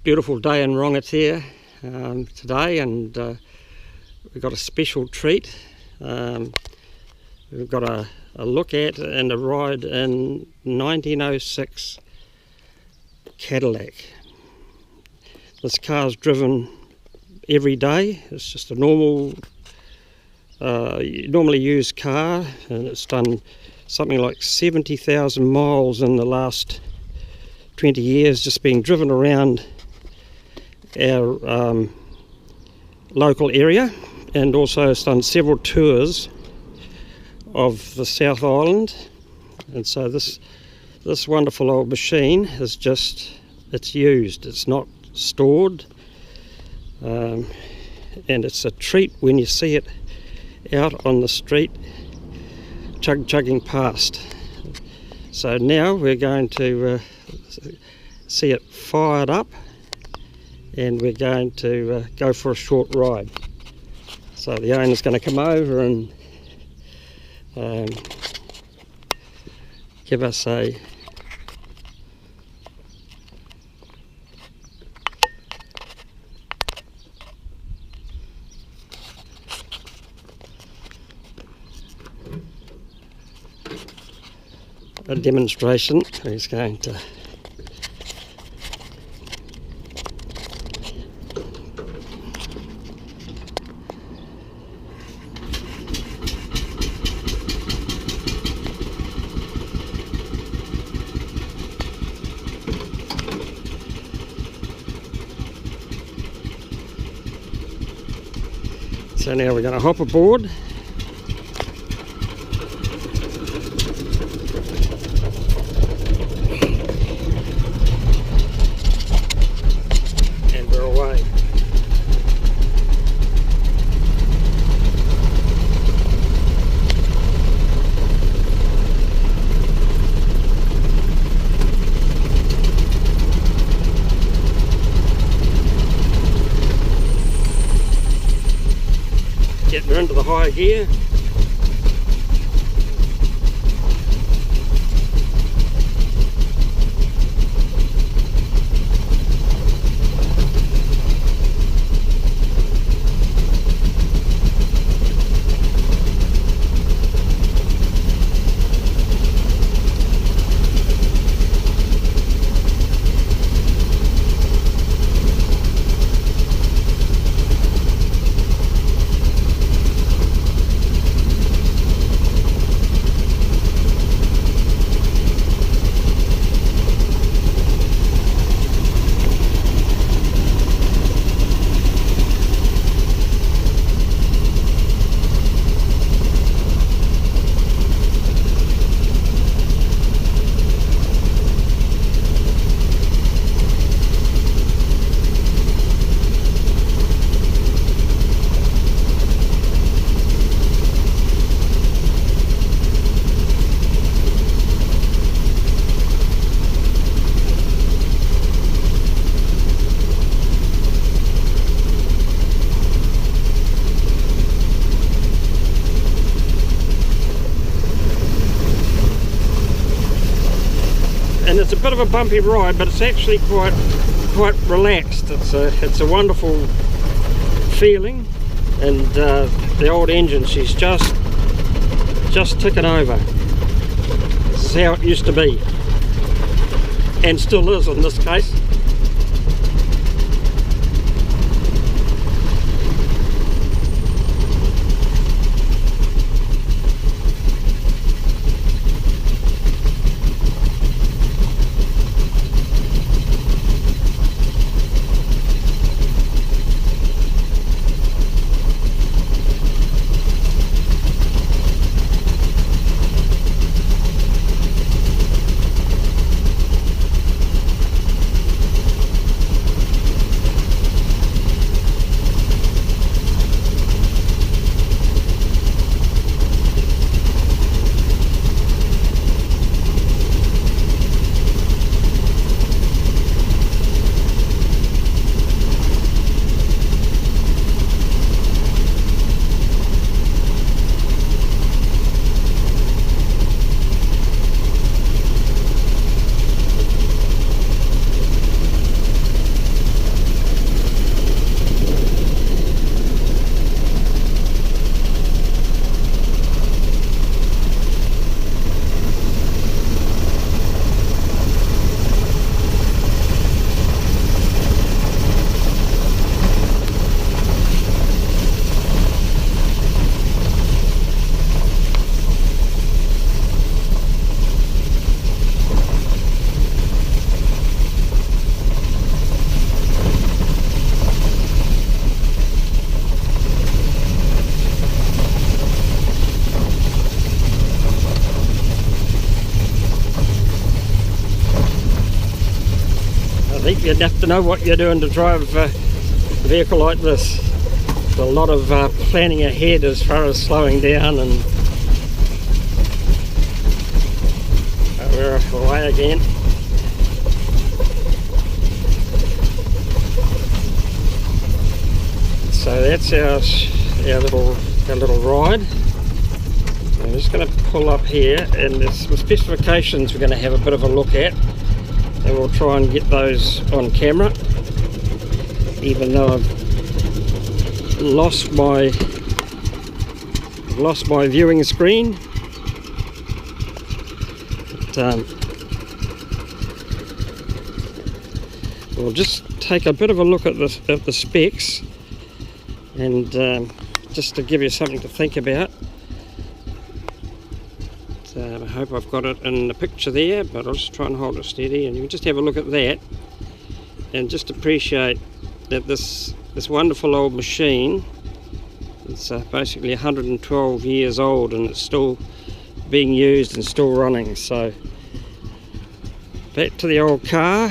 Beautiful day in Rangitea today, and we've got a special treat. We've got a look at and a ride in 1906 Cadillac. This car's driven every day. It's just a normally used car, and it's done something like 70,000 miles in the last 20 years, just being driven around our local area, and also it's done several tours of the South Island. And so this wonderful old machine is it's used, it's not stored, and it's a treat when you see it out on the street chugging past. So now we're going to see it fired up, and we're going to go for a short ride. So the owner's going to come over and give us a demonstration. He's going to So now we're going to hop aboard. And we're away. Getting her into the high gear. And it's a bit of a bumpy ride, but it's actually quite relaxed. It's a wonderful feeling, and the old engine, she's just ticking over. This is how it used to be, and still is in this case. think you'd have to know what you're doing to drive a vehicle like this. There's a lot of planning ahead as far as slowing down, and we're away again. So that's our little ride. I'm just going to pull up here, and there's some specifications we're going to have a bit of a look at, and we'll try and get those on camera, even though I've lost my viewing screen. But, we'll just take a bit of a look at the specs, and just to give you something to think about. I hope I've got it in the picture there, but I'll just try and hold it steady, and you can just have a look at that and just appreciate that this wonderful old machine, it's basically 112 years old, and it's still being used and still running. So back to the old car,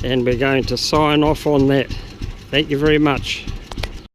and we're going to sign off on that. Thank you very much.